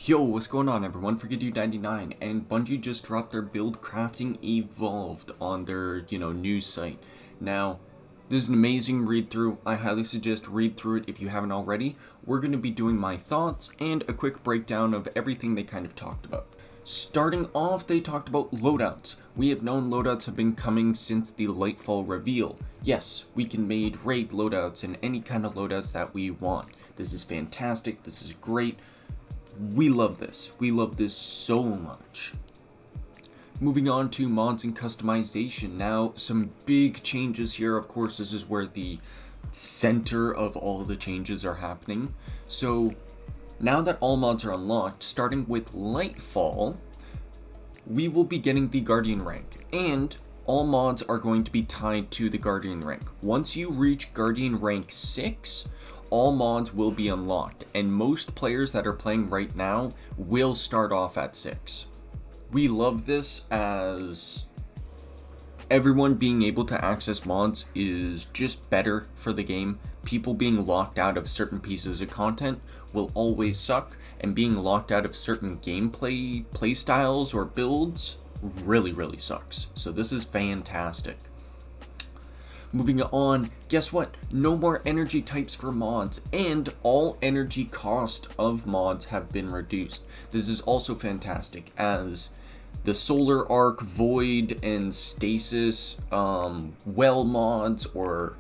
Yo, what's going on everyone? Forget99, and Bungie just dropped their Buildcrafting Evolved on their, news site. Now, this is an amazing read through. I highly suggest read through it if you haven't already. We're going to be doing my thoughts and a quick breakdown of everything they kind of talked about. Starting off, they talked about loadouts. We have known loadouts have been coming since the Lightfall reveal. Yes, we can make raid loadouts and any kind of loadouts that we want. This is fantastic. This is great. We love this. We love this so much. Moving on to mods and customization. Now, some big changes here. Of course, this is where the center of all the changes are happening. So, now that all mods are unlocked, starting with Lightfall, we will be getting the Guardian rank. And all mods are going to be tied to the Guardian rank. Once you reach Guardian rank 6, all mods will be unlocked, and most players that are playing right now will start off at 6. We love this, as everyone being able to access mods is just better for the game. People being locked out of certain pieces of content will always suck, and being locked out of certain gameplay playstyles or builds really sucks. So this is fantastic. Moving on, guess what? No more energy types for mods, and all energy cost of mods have been reduced. This is also fantastic, as the Solar Arc, Void, and Stasis well mods, or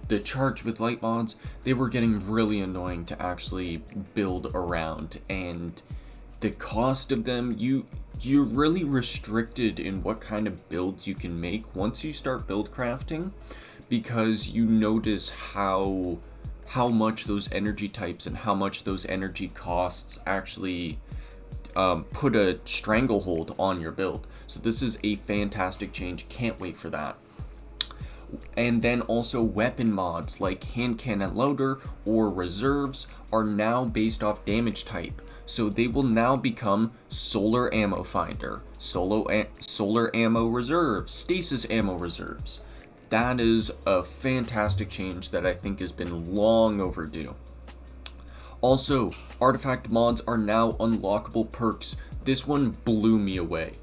the Charge with Light mods, they were getting really annoying to actually build around, and the cost of them, you're really restricted in what kind of builds you can make once you start build crafting, because you notice how much those energy types and how much those energy costs actually put a stranglehold on your build. So this is a fantastic change. Can't wait for that. And then also weapon mods like hand cannon loader or reserves are now based off damage type. So they will now become solar ammo finder, solar ammo reserves, stasis ammo reserves. That is a fantastic change that I think has been long overdue. Also, artifact mods are now unlockable perks. This one blew me away.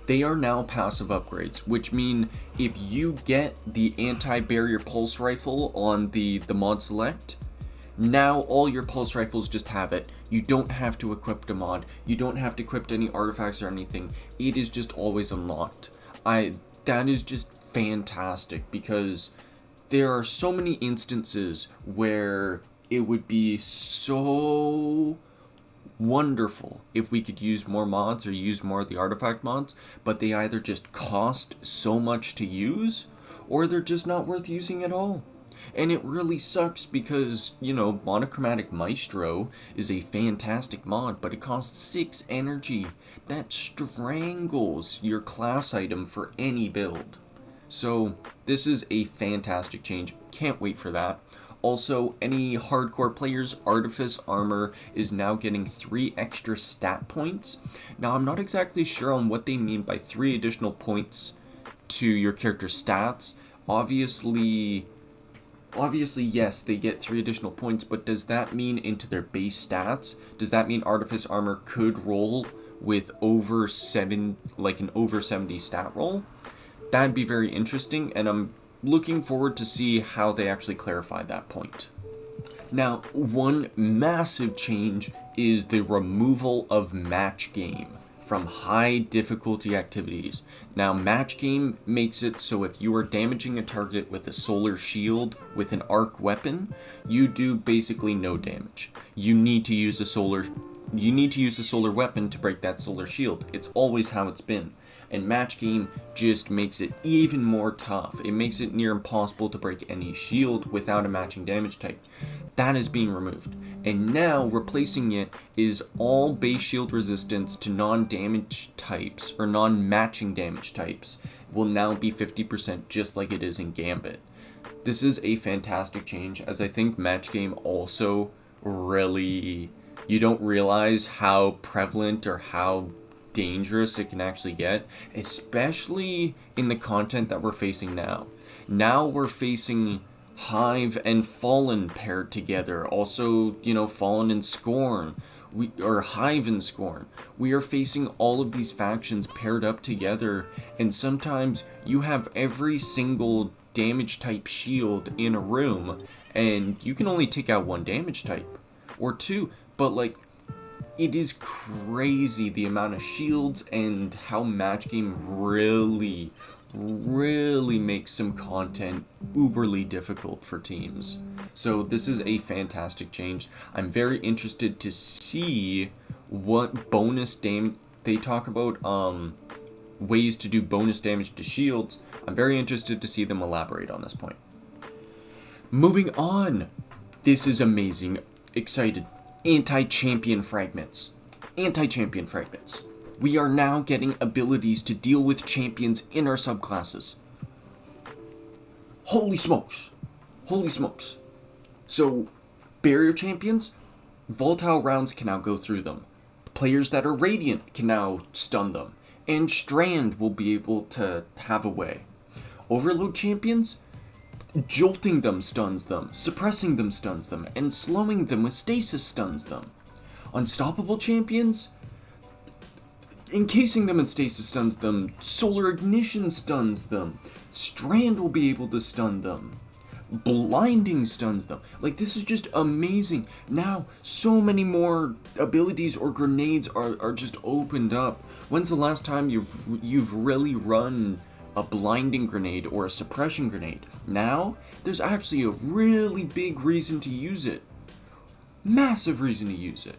They are now passive upgrades, which mean if you get the anti-barrier pulse rifle on the mod select, now all your pulse rifles just have it. You don't have to equip the mod. You don't have to equip any artifacts or anything. It is just always unlocked. That is just fantastic, because there are so many instances where it would be so wonderful if we could use more mods or use more of the artifact mods, but they either just cost so much to use or they're just not worth using at all. And it really sucks because, Monochromatic Maestro is a fantastic mod, but it costs 6 energy. That strangles your class item for any build. So this is a fantastic change. Can't wait for that. Also, any hardcore players, Artifice Armor is now getting 3 extra stat points. Now, I'm not exactly sure on what they mean by 3 additional points to your character's stats. Obviously, yes, they get 3 additional points, but does that mean into their base stats? Does that mean Artifice Armor could roll with an over 70 stat roll? That'd be very interesting, and I'm looking forward to see how they actually clarify that point. Now, one massive change is the removal of match game from high difficulty activities. Now, match game makes it so if you are damaging a target with a solar shield with an arc weapon, you do basically no damage. You need to use a solar weapon to break that solar shield. It's always how it's been. And match game just makes it even more tough. It makes it near impossible to break any shield without a matching damage type. That is being removed. And now replacing it is all base shield resistance to non-damage types or non-matching damage types will now be 50%, just like it is in Gambit. This is a fantastic change, as I think match game also really, you don't realize how prevalent or how dangerous it can actually get, especially in the content that we're facing now. Now we're facing Hive and Fallen paired together. Also, Fallen and Scorn. or Hive and Scorn. We are facing all of these factions paired up together, and sometimes you have every single damage type shield in a room, and you can only take out one damage type, or two, but like, it is crazy the amount of shields and how match game really makes some content uberly difficult for teams. So this is a fantastic change. I'm very interested to see what bonus damage they talk about, ways to do bonus damage to shields. I'm very interested to see them elaborate on this point. Moving on. This is amazing. Excited. Anti-champion fragments. Anti-champion fragments. We are now getting abilities to deal with champions in our subclasses. Holy smokes. Holy smokes. So, barrier champions, volatile rounds can now go through them. Players that are radiant can now stun them. And Strand will be able to have a way. Overload champions, jolting them stuns them, suppressing them stuns them, and slowing them with stasis stuns them. Unstoppable champions, encasing them in stasis stuns them, solar ignition stuns them, Strand will be able to stun them, blinding stuns them. Like, this is just amazing. Now, so many more abilities or grenades are just opened up. When's the last time you've really run a blinding grenade or a suppression grenade? Now, there's actually a really big reason to use it. Massive reason to use it.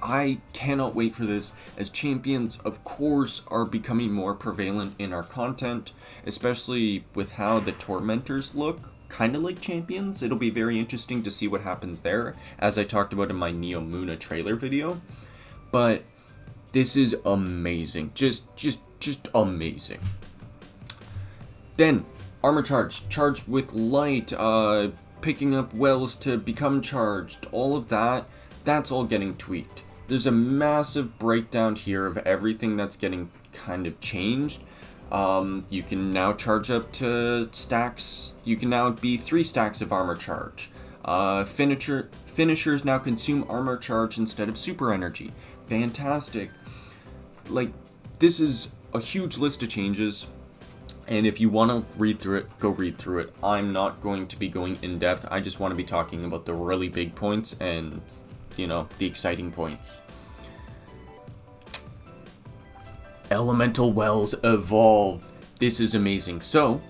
I cannot wait for this, as champions, of course, are becoming more prevalent in our content, especially with how the Tormentors look, kind of like champions. It'll be very interesting to see what happens there, as I talked about in my Neo Muna trailer video. But this is amazing. Just amazing. Then, armor charge. Charged with light, picking up wells to become charged. All of that, that's all getting tweaked. There's a massive breakdown here of everything that's getting kind of changed. You can now charge up to stacks. You can now be 3 stacks of armor charge. Finishers now consume armor charge instead of super energy. Fantastic. Like, this is a huge list of changes. And if you want to read through it, go read through it. I'm not going to be going in depth. I just want to be talking about the really big points and, you know, the exciting points. Elemental Wells Evolved. This is amazing. So,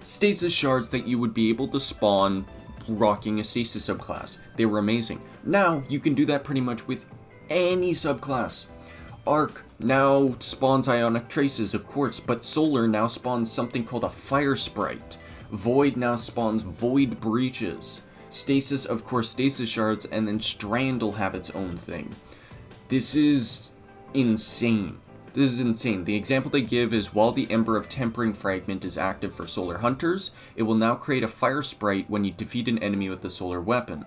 stasis shards that you would be able to spawn rocking a stasis subclass. They were amazing. Now, you can do that pretty much with any subclass. Arc now spawns ionic traces, of course, but Solar now spawns something called a fire sprite. Void now spawns void breaches. Stasis, of course, stasis shards, and then Strand will have its own thing. This is insane. This is insane. The example they give is while the Ember of Tempering Fragment is active for Solar Hunters, it will now create a fire sprite when you defeat an enemy with the Solar Weapon.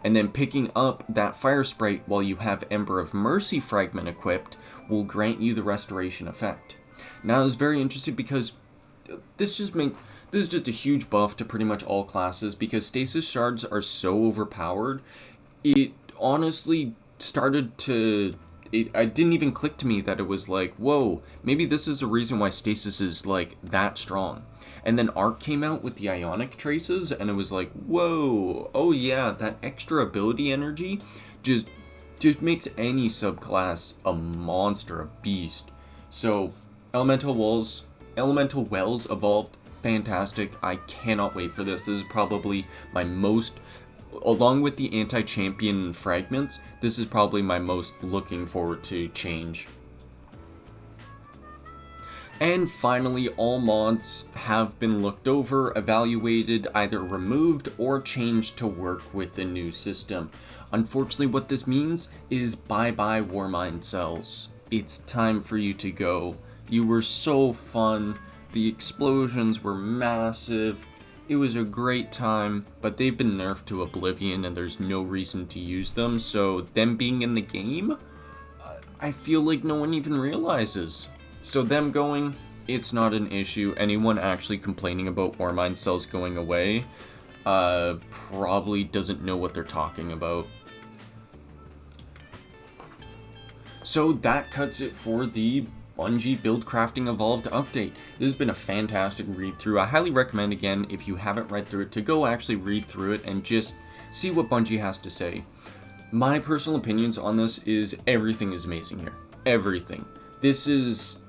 And then picking up that fire sprite while you have Ember of Mercy Fragment equipped will grant you the restoration effect. Now, I was very interested because this is just a huge buff to pretty much all classes, because stasis shards are so overpowered. It honestly started to... it didn't even click to me that it was like, whoa, maybe this is the reason why stasis is like that strong. And then Arc came out with the ionic traces, and it was like, whoa, oh yeah, that extra ability energy just makes any subclass a monster, a beast. So, Elemental Wells Evolved, fantastic. I cannot wait for this. This is probably my most, along with the anti-champion fragments, this is probably my most looking forward to change. And finally, all mods have been looked over, evaluated, either removed or changed to work with the new system. Unfortunately, what this means is bye-bye Warmind cells. It's time for you to go. You were so fun. The explosions were massive. It was a great time, but they've been nerfed to oblivion and there's no reason to use them, so them being in the game, I feel like no one even realizes. So them going, it's not an issue. Anyone actually complaining about Warmind cells going away probably doesn't know what they're talking about. So that cuts it for the Bungie Buildcrafting Evolved update. This has been a fantastic read through. I highly recommend, again, if you haven't read through it, to go actually read through it and just see what Bungie has to say. My personal opinions on this is everything is amazing here. Everything. This is,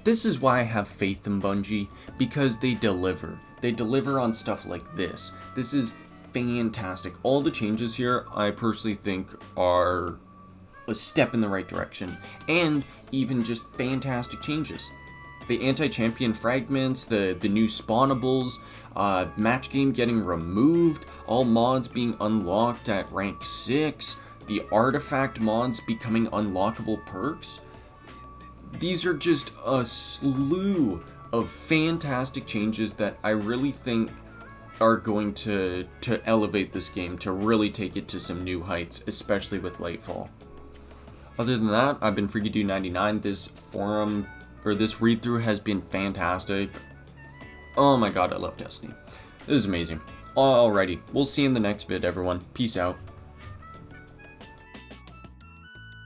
this is why I have faith in Bungie, because they deliver. They deliver on stuff like this. This is fantastic. All the changes here, I personally think, are a step in the right direction, and even just fantastic changes. The anti-champion fragments, the new spawnables, match game getting removed, all mods being unlocked at rank 6, the artifact mods becoming unlockable perks. These are just a slew of fantastic changes that I really think are going to elevate this game, to really take it to some new heights, especially with Lightfall. Other than that, I've been FreakyDude99. This forum, or this read-through, has been fantastic. Oh my god, I love Destiny. This is amazing. Alrighty, we'll see you in the next vid, everyone. Peace out.